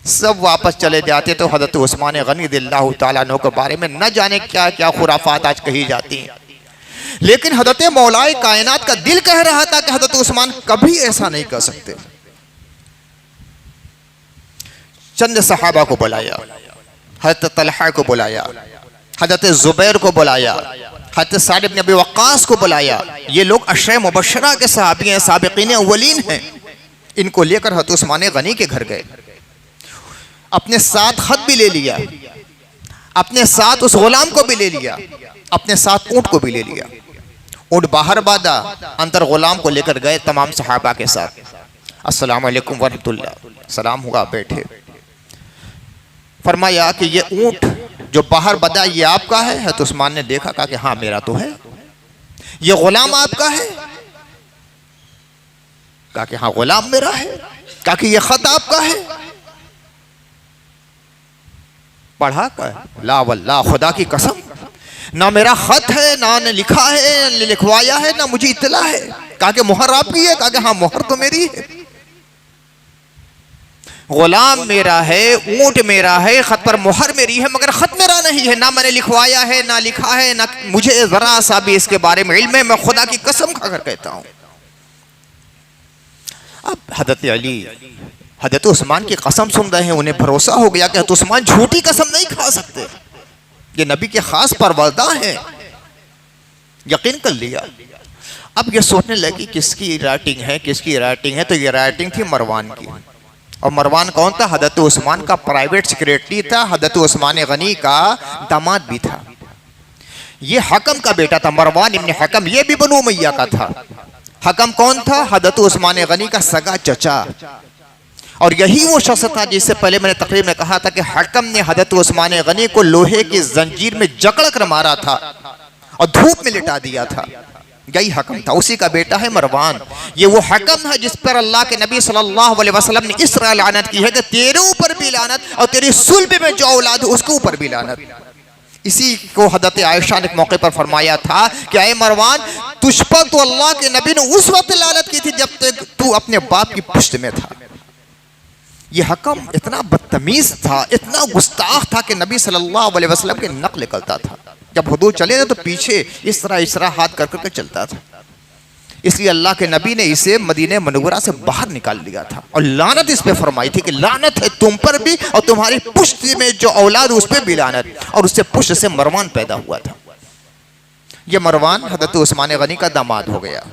सब वापस चले जाते तो हज़रत उस्मान गनी रज़ियल्लाहु ताला अन्हु के बारे में न जाने क्या क्या खुराफात आज कही जाती हैं, लेकिन हज़रत मौलाए कायनात का दिल कह रहा था कि हज़रत उस्मान कभी ऐसा नहीं कर सकते। चंद सहाबा को बुलाया, हज़रत तलहा को बुलाया, हज़रत ज़ुबैर को बुलाया, हज़रत साद इब्न अबी वक्कास को बुलाया। ये लोग अशरे मुबश्शरा के सहाबी हैं, साबिक़ीन अव्वलीन हैं। इनको लेकर हज़रत उस्मान गनी के घर गए, अपने साथ खत भी ले लिया, अपने साथ उस गुलाम को भी ले लिया, अपने साथ ऊँट को भी ले लिया। ऊँट बाहर बांधा, अंदर गुलाम को लेकर गए तमाम सहाबा के साथ। अस्सलामु अलैकुम वरहमतुल्लाह, सलाम हुआ, बैठे। फरमाया कि ये ऊँट जो बाहर बंधा ये आपका है? तो उस्मान ने देखा, कहा कि हाँ मेरा तो है। ये गुलाम आपका है? कहा कि हाँ गुलाम मेरा है। कहा कि ये खत आपका है? पढ़ा कर ला वल्लाह, खुदा की कसम ना मेरा खत है, ना ने लिखा है, न लिखवाया है, ना मुझे इत्तला है। कहा कि मुहर आपकी है? कहा कि हाँ मुहर तो मेरी है। गुलाम मेरा है, ऊँट मेरा है, खत पर मुहर मेरी है, मगर खत मेरा नहीं है, ना मैंने लिखवाया है, ना लिखा है, ना मुझे जरा सा भी इसके बारे में इल्म है। मैं खुदा की कसम खाकर कहता हूं। अब हज़रत अली हज़रत उस्मान की कसम सुन रहे हैं, उन्हें भरोसा हो गया कि हज़रत उस्मान झूठी कसम नहीं खा सकते, ये नबी के खास परवरदा हैं, यकीन कर लिया। अब ये सोचने लगी किसकी राइटिंग है, किसकी राइटिंग है। तो ये राइटिंग थी मरवान की। और मरवान कौन था? हज़रत उस्मान का प्राइवेट सेक्रेटरी था, हज़रत उस्मान गनी का दामाद भी था। ये हकम का बेटा था, मरवान इब्न हकम, ये भी बनु उमय्या का था। हकम कौन था? हज़रत उस्मान गनी का सगा चचा। और यही वो शख्स था जिससे पहले मैंने तकरीर में कहा था कि हकम ने हज़रत उस्मान गनी को लोहे की जंजीर में जकड़ कर मारा था और धूप में लिटा दिया था। यही हकम था, उसी का बेटा है मरवान। ये वो हकम है जिस पर अल्लाह के नबी सल्लल्लाहु अलैहि वसल्लम ने इस तरह लानत की है कि तेरे ऊपर भी लानत और तेरी सुल्ब में जो औलाद है उसके ऊपर भी लानत। इसी को हज़रत आयशा ने एक मौके पर फरमाया था कि ऐ मरवान, तुझ पर तो अल्लाह के नबी ने उस वक्त लानत की थी जब तक तू अपने बाप की पुश्त में था। ये हकम इतना बदतमीज था, इतना गुस्ताख था कि नबी सल्लल्लाहु अलैहि वसल्लम के नक निकलता था। जब हुजूर चले ना तो पीछे इस तरह हाथ कर करके चलता था। इसलिए अल्लाह के नबी ने इसे मदीने मुनव्वरा से बाहर निकाल दिया था और लानत इस पे फरमाई थी कि लानत है तुम पर भी और तुम्हारी पुश्त में जो औलाद उस पर भी लानत। और उससे पुश्त से मरवान पैदा हुआ था। यह मरवान हज़रत उस्मान गनी का दामाद हो गया।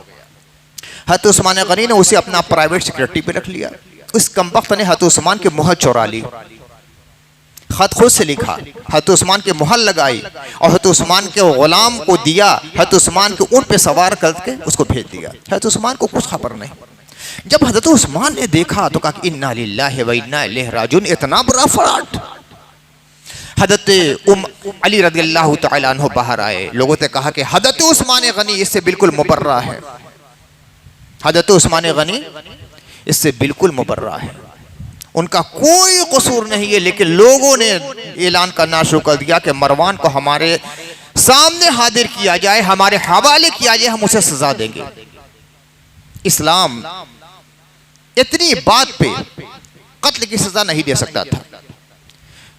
हज़रत उस्मान गनी ने उसे अपना प्राइवेट सेक्रेटरी पे रख लिया। उस कमबख्त ने हज़रत उस्मान की मुहर चुरा ली, खत खुद से लिखा, हज़रत उस्मान की मुहर लगाई और हज़रत उस्मान के गुलाम को दिया। हज़रत उस्मान के ऊँट पे सवार करके उसको भेज दिया। हज़रत उस्मान को कुछ खबर नहीं। जब हज़रत उस्मान ने देखा तो कहा कि इन्ना लिल्लाहि व इन्ना इलैहि राजिऊन। इतना बड़ा फराट। हज़रत अली रज़ियल्लाहु तआला अन्हु बाहर आए, लोगों ने कहा कि हज़रत उस्मान गनी इससे बिल्कुल मुबर्रा है, हज़रत उस्मान गनी इससे बिल्कुल मुबर्रा है, उनका कोई कसूर नहीं है। लेकिन लोगों ने ऐलान करना शुरू कर दिया कि मरवान को हमारे सामने हाजिर किया जाए, हमारे हवाले किया जाए, हम उसे सजा देंगे। इस्लाम इतनी बात पे कत्ल की सजा नहीं दे सकता था।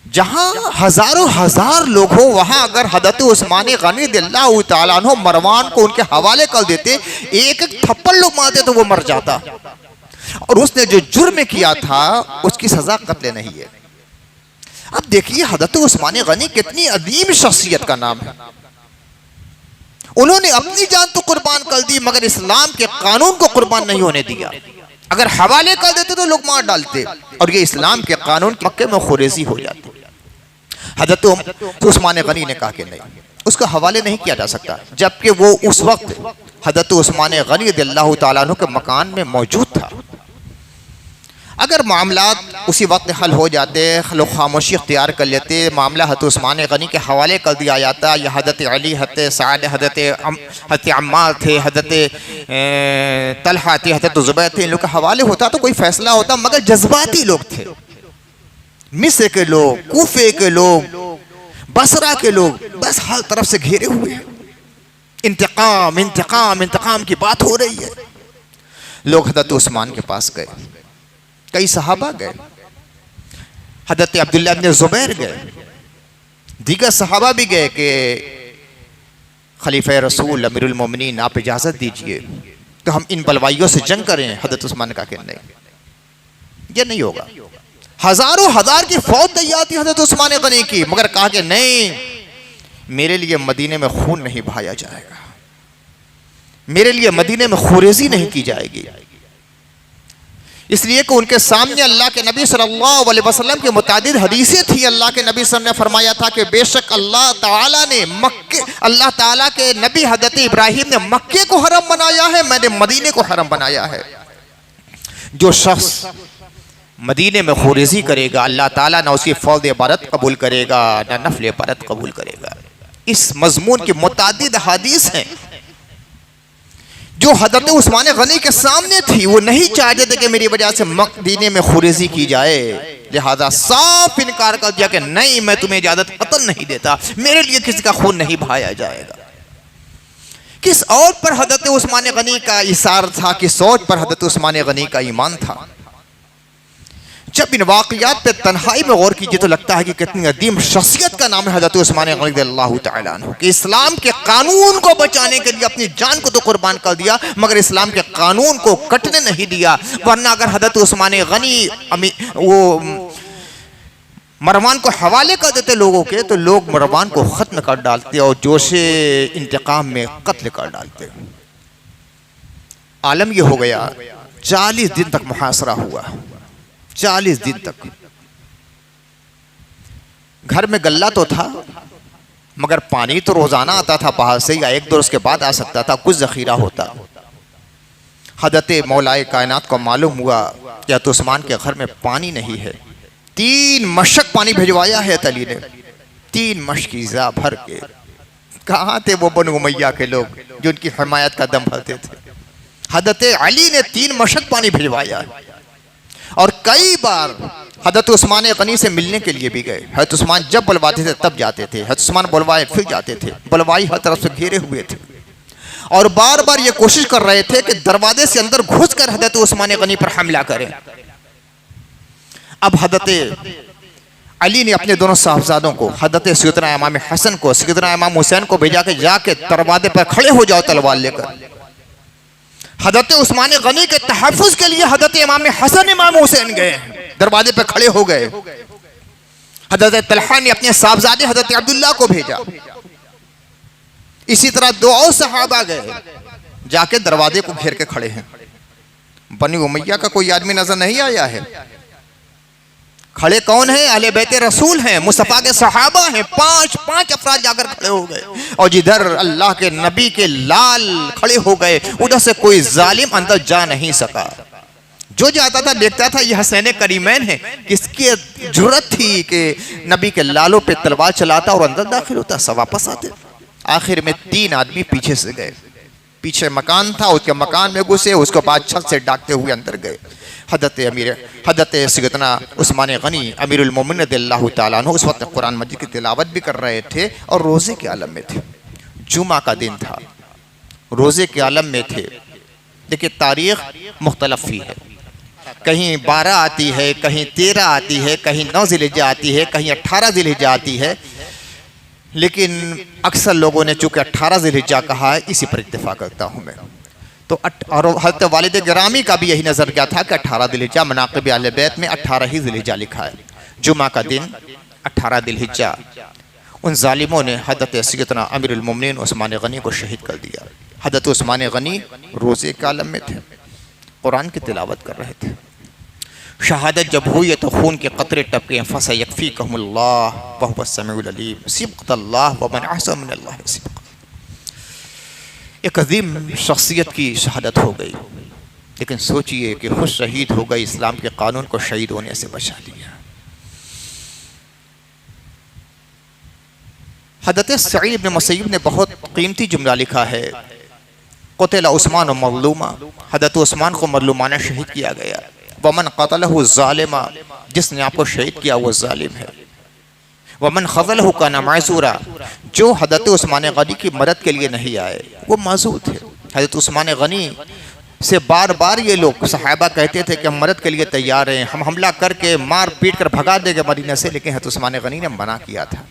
जहां हजारों हजार लोग हो वहां अगर हज़रत उस्मान गनी रज़ियल्लाहु तआला अन्हु मरवान को उनके हवाले कर देते, एक एक थप्पड़ लोग मारते तो वो मर जाता। और उसने जो जुर्म किया था उसकी सजा कत्ल नहीं है। अब देखिए हज़रत उस्मान गनी कितनी अदीम शख्सियत का नाम है। उन्होंने अपनी जान तो कुर्बान कर दी मगर इस्लाम के कानून को कुर्बान नहीं होने दिया। अगर हवाले कर देते तो लोग मार डालते और ये इस्लाम के कानून मक्के में खुरेजी हो जाती। हज़रत उस्मान गनी ने कहा कि नहीं, उसका हवाले नहीं किया जा सकता, जबकि वो उस वक्त हज़रत उस्मान गनी रज़ियल्लाहु ताला अन्हु के मकान में मौजूद था। अगर मामलात उसी वक्त हल हो जाते, लोग खामोशी इख्तियार कर लेते, मामला हज़रत उस्मान गनी के हवाले कर दिया जाता, या हज़रत अली, हज़रत साद, हज़रत अम्मार थे, हज़रत तलहा थे, हज़रत ज़ुबैर थे, इन लोग के हवाले होता तो कोई फ़ैसला होता। मगर जज्बाती लोग थे, मिस्र के लोग, कूफे के लोग, बसरा के लोग, बस हर तरफ से घेरे हुए हैं। इंतकाम इंतकाम इंतकाम की बात हो रही है। लोग हज़रत उस्मान के पास गए, कई सहाबा गए, हज़रत अब्दुल्ला इब्न ज़ुबैर गए, दीगर सहाबा भी गए कि खलीफा रसूल अमीरुल मोमिनीन आप इजाज़त दीजिए तो हम इन बलवाइयों से जंग करें। हज़रत उस्मान का कहना नहीं, ये नहीं होगा। हज़ारों हज़ार की फौज तैयार थी हज़रत उस्मान गनी की, मगर कहा कि नहीं, मेरे लिए मदीने में खून नहीं बहाया जाएगा, मेरे लिए मदीने में खुरेजी नहीं की जाएगी। इसलिए कि उनके सामने अल्लाह के नबी सल्लल्लाहु अलैहि वसल्लम की मुतादिद हदीसें थी। अल्लाह के नबी सल्लल्लाहु अलैहि वसल्लम ने फरमाया था कि बेशक अल्लाह ताला के नबी हज़रत इब्राहिम ने मक्के को हरम बनाया है, मैंने मदीने को हरम बनाया है। जो शख्स मदीने में खुरेजी करेगा अल्लाह ताला ना उसकी फ़र्ज़ इबादत कबूल करेगा ना नफल इबादत कबूल करेगा। इस मज़मून की मुतादिद हदीस हैं जो हज़रत उस्मान गनी के सामने थी। वो नहीं चाहते थे कि मेरी वजह से मदीने में खुरेजी की जाए, लिहाजा साफ इनकार कर दिया कि नहीं, मैं तुम्हें इजाज़त कतई नहीं देता, मेरे लिए किसी का खून नहीं बहाया जाएगा। किस और पर हज़रत उस्मान गनी का इसार था, किस और पर हज़रत उस्मान गनी का ईमान था। जब इन वाक़ियात पे तन्हाई में गौर कीजिए तो लगता है कि कितनी अदीम शख्सियत का नाम है हज़रत उस्मान गनी रज़ियल्लाहु तआला अन्हु, कि इस्लाम के कानून को बचाने के लिए अपनी जान को तो कुर्बान कर दिया मगर इस्लाम के कानून को कटने नहीं दिया। वरना अगर हज़रत उस्मान गनी वो मरवान को हवाले कर देते लोगों के, तो लोग मरवान को ख़त्म कर डालते और जोशे इंतकाम में कत्ल कर डालते। आलम यह हो गया, 40 दिन तक मुहासरा हुआ, 40 दिन तक। घर में गल्ला तो था मगर पानी तो रोजाना आता था बाहर से, या एक दो उसके बाद आ सकता था, कुछ जखीरा होता। हज़रत मौलाए कायनात को मालूम हुआ कि हज़रत उस्मान के घर में पानी नहीं है। 3 मशक पानी भिजवाया है अली ने, 3 मशक ईज़ा भर के। कहाँ थे वो बनु उमैया के लोग जो उनकी हमायत का दम भरते थे। हज़रत अली ने 3 मशक पानी भिजवाया और कई बार हज़रत उस्मान गनी से मिलने के लिए भी गए। हज़रत उस्मान जब बुलवाते थे तब जाते थे, हज़रत उस्मान बुलवाए फिर जाते थे, बुलवाई हर तरफ से घेरे हुए थे और बार बार ये कोशिश कर रहे थे कि दरवाजे से अंदर घुसकर हज़रत उस्मान गनी पर हमला करें। अब हज़रत अली ने अपने दोनों साहबजादों को, हज़रत सैयदना इमाम हसन को, सैयदना इमाम हुसैन को भेजा कि जाके दरवाजे पर खड़े हो जाओ तलवार लेकर। हज़रत उस्मान गनी के तहफ़्फ़ुज़ के लिए हज़रत इमाम हसन इमाम हुसैन गए, दरवाजे पर खड़े हो गए। हज़रत तलहा ने अपने साहबजादे हज़रत अब्दुल्ला को भेजा। इसी तरह 2 और सहाबा गए, जाके दरवाजे को घेर के खड़े हैं। बनी उमैया का कोई आदमी नजर नहीं आया है। खड़े कौन है? अहले बैत रसूल हैं, मुस्तफ़ा के सहाबा हैं। 5 अफराद जाकर खड़े हो गए और जिधर अल्लाह के नबी के लाल खड़े हो गए उधर से कोई जालिम अंदर जा नहीं सका। जो जाता था देखता था ये हसैन करीमैन है, किसकी जुर्रत थी कि नबी के लालों पे तलवार चलाता और अंदर दाखिल होता, सब वापस आते। आखिर में 3 आदमी पीछे से गए, पीछे मकान था, उसके मकान में घुसे, उसके बाद छत से डाकते हुए अंदर गए। हज़रत सैयदना उस्मान गनी अमीरुल मोमिनीन रज़ियल्लाहु ताला अन्हु उस वक्त कुरान मजीद की तिलावत भी कर रहे थे और रोज़े के आलम में थे। जुमा का दिन था, रोज़े के आलम में थे। देखिए तारीख़ मुख्तलफ ही है, कहीं 12 आती है, कहीं 13 आती है, कहीं 9 ज़िलहिज्जा आती है, कहीं 18 ज़िलहिज्जा आती है, लेकिन अक्सर लोगों ने चूँकि 18 ज़िलहिज्जा कहा है इसी पर इत्तेफाक करता हूँ मैं। तो और हज़रत वालिद गिरामी का भी यही नज़र क्या था कि 18 ज़िलहिज्जा, मनाक़िब अहले बैत में 18 ही ज़िलहिज्जा लिखा है। जुमा का दिन 18 दिलहिज्जा उन जालिमों ने हज़रत सैयदना अमीरुल मोमिनीन उस्मान गनी को शहीद कर दिया। हज़रत उस्मान गनी रोज़े के आलम में थे, कुरान की तिलावत कर रहे थे। शहादत जब हुई तो खून के कतरे टपके, फसयकफ़ीकहुमुल्लाह व हुवस समीउल अलीम, सिब्क़तल्लाह व मन अहसन मिनल्लाहि सिब्क़ा। एक अजीम शख्सियत की शहादत हो गई, लेकिन सोचिए कि खुद शहीद हो गई, इस्लाम के कानून को शहीद होने से बचा लिया। हज़रत सईद इब्न मुसय्यब ने बहुत कीमती जुमला लिखा है, क़ुतिला उस्मान मज़लूमा, हज़रत उस्मान को मज़लूमाना शहीद किया गया। वमन क़तलहु ज़ालिमा, जिसने आपको शहीद किया वो जालिम है। वमन ख़ज़लहु काना माज़ूरा, जो हज़रत उस्मान गनी की मदद के लिए नहीं आए वो माज़ूर थे। हज़रत उस्मान गनी से बार बार ये लोग सहाबा कहते थे कि हम मदद के लिए तैयार हैं, हम हमला करके मार पीट कर भगा देंगे मदीना से, लेकिन हज़रत उस्मान गनी ने मना किया था।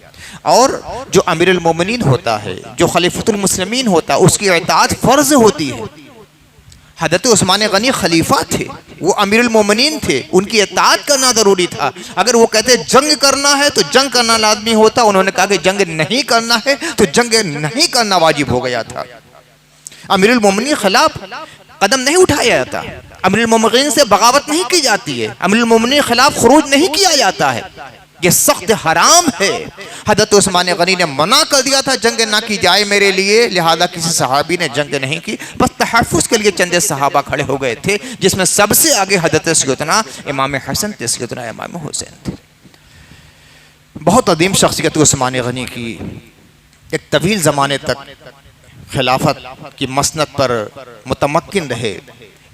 और जो अमीरुल मोमिनीन होता है, जो खलीफतुल मुस्लिमीन होता है, उसकी इताअत फ़र्ज़ होती है। हज़रत उस्मान गनी खलीफा थे, वो अमीरुल मोमिनीन थे, उनकी इताअत करना ज़रूरी था। अगर वो कहते जंग करना है तो जंग करना लाजमी होता, उन्होंने कहा कि जंग नहीं करना है तो जंग नहीं करना वाजिब हो गया था। अमीरुल मोमिनीन खिलाफ कदम नहीं उठाया जाता, अमीरुल मोमिनीन से बगावत नहीं की जाती है, अमीरुल मोमिनीन के खिलाफ खुरूज नहीं किया जाता है, ये सख्त हराम है। हज़रत उस्मान गनी ने मना कर दिया था जंग ना की जाए मेरे लिए, लिहाजा किसी सहाबी ने जंग नहीं की, बस तहफ़्फ़ुज़ के लिए चंद सहाबा खड़े हो गए थे, जिसमें सबसे आगे हज़रत सैयदना इमाम हसन थे, सैयदना इमाम हुसैन थे। बहुत अजीम शख्सियत उस्मान गनी की, एक तवील ज़माने तक खिलाफत की मसनद पर मुतमक्किन रहे,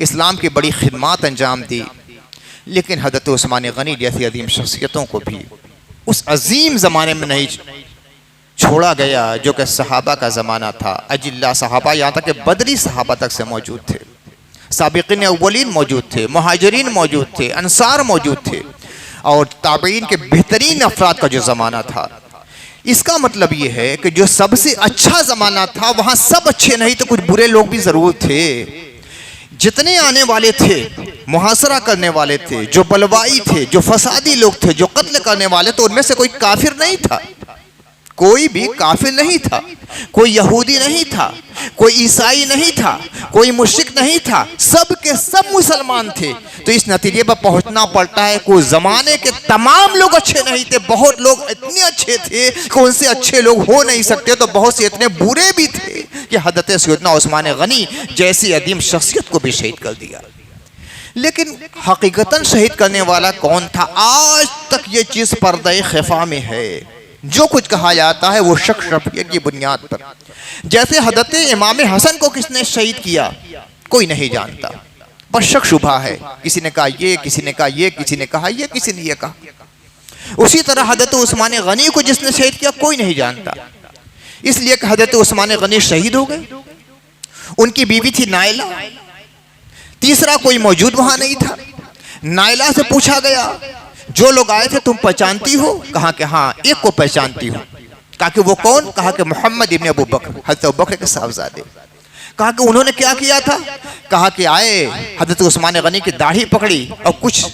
इस्लाम की बड़ी खिदमत अंजाम दी, लेकिन हज़रत उस्मान गनी जैसी अजीम शख्सियतों को भी उस अजीम ज़माने में नहीं छोड़ा गया जो कि सहाबा का ज़माना था। अजिल्ला सहाबा, यहाँ तक कि बदरी सहाबा तक से मौजूद थे, साबिक़ीन अव्वलीन मौजूद थे, मुहाजिरीन मौजूद थे, अंसार मौजूद थे, और ताबईन के बेहतरीन अफराद का जो ज़माना था। इसका मतलब ये है कि जो सबसे अच्छा ज़माना था वहाँ सब अच्छे नहीं तो कुछ बुरे लोग भी ज़रूर थे। जितने आने वाले थे, मुहासरा करने वाले थे, जो बलवाई थे, जो फसादी लोग थे, जो कत्ल करने वाले, तो उनमें से कोई काफिर नहीं था, कोई भी काफिर नहीं था, कोई यहूदी नहीं था, कोई ईसाई नहीं था, कोई मुश्रिक नहीं था, सब के सब मुसलमान थे। तो इस नतीजे पर पहुंचना पड़ता है कि ज़माने के तमाम लोग अच्छे नहीं थे, बहुत लोग इतने अच्छे थे कि उनसे अच्छे लोग हो नहीं सकते, तो बहुत से इतने बुरे भी थे कि हज़रत सैयदना उस्मान गनी जैसी अदीम शख्सियत को भी शहीद कर दिया। लेकिन हकीकतन शहीद करने वाला कौन था, आज तक ये चीज़ पर्दे ख़फ़ा में है। जो कुछ कहा जाता है वो शक शबहे की बुनियाद पर। जैसे हज़रत इमाम हसन को किसने शहीद किया कोई नहीं जानता, बस शक शुबा है, किसी ने कहा ये, किसी ने कहा ये, किसी ने कहा ये, किसी ने ये कहा। उसी तरह हज़रत उस्मान गनी को जिसने शहीद किया कोई नहीं जानता, इसलिए कि हज़रत उस्मान गनी शहीद हो गए। उनकी बीवी थी नाइला, तीसरा कोई मौजूद वहां नहीं था। नाइला से पूछा गया, जो लोग आए थे तुम पहचानती हो? कहा कि हाँ, एक को पहचानती हूँ। कहा कि वो कौन? कहा कि मोहम्मद इब्न अबू बकर, हज़रत अबू बकर के साहबजादे। कहा कि उन्होंने क्या किया था? कहा कि आए, हज़रत उस्मान गनी की दाढ़ी पकड़ी और कुछ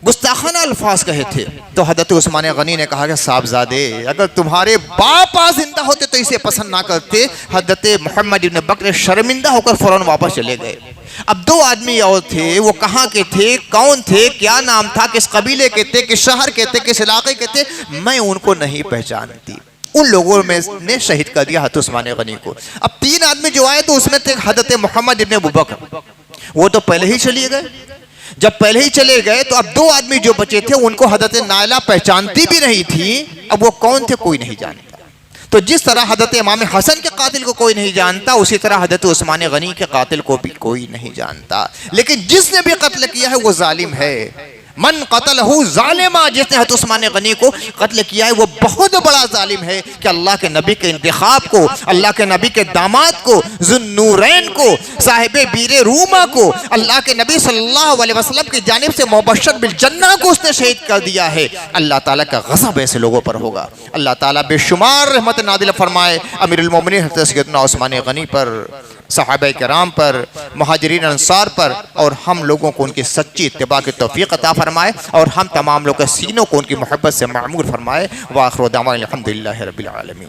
गुस्ताखाना अल्फाज कहे थे। तो हज़रत उस्मान गनी ने कहा कि साहबजादे, अगर तुम्हारे बाप आज जिंदा होते तो इसे पसंद ना करते। हज़रत मोहम्मद इब्न बकर शर्मिंदा होकर फ़ौरन वापस चले गए। अब दो आदमी और थे, वो कहाँ के थे, कौन थे, क्या नाम था, किस कबीले के थे, किस शहर के थे, किस इलाके के थे, मैं उनको नहीं पहचानती। उन लोगों में ने शहीद कर दिया हज़रत उस्मान गनी को। अब तीन आदमी जो आए तो उसमें थे हज़रत मोहम्मद इब्न अबू बकर, वो तो पहले ही चले गए। जब पहले ही चले गए तो अब दो आदमी जो बचे थे उनको हज़रत नाइला पहचानती भी नहीं थी। अब वो कौन थे कोई नहीं जानता। तो जिस तरह हज़रत इमाम हसन के कातिल को कोई नहीं जानता, उसी तरह हज़रत उस्मान गनी के कातिल को भी कोई नहीं जानता। लेकिन जिसने भी कत्ल किया है वो जालिम है। मन कतलहु ज़ालिमा, जिसने हज़रत उस्मान गनी को कत्ल किया है वो बहुत बड़ा जालिम है कि अल्लाह के नबी के इंतिखाब को, अल्लाह के नबी के दामाद को, ज़ुन्नूरैन को, साहिबे बीरे रूमा को, अल्लाह के नबी सल्लल्लाहु अलैहि वसल्लम की जानिब से मुबश्शर बिल जन्नह को उसने शहीद कर दिया है। अल्लाह ताला का गज़ब ऐसे लोगों पर होगा। अल्लाह ताला बेशुमार रहमत नादिल फरमाए अमीरुल मोमिनीन हज़रत सैयदना उस्मान गनी पर, सहाबा किराम पर, मुहाजिरीन अंसार पर, और हम लोगों को उनकी सच्ची इत्तिबा की तौफीक अता फरमाए और हम तमाम लोग के सीनों को उनकी मोहब्बत से मामूर फरमाए। व आखिर दावाना अल्हम्दुलिल्लाहि रब्बिल आलमीन।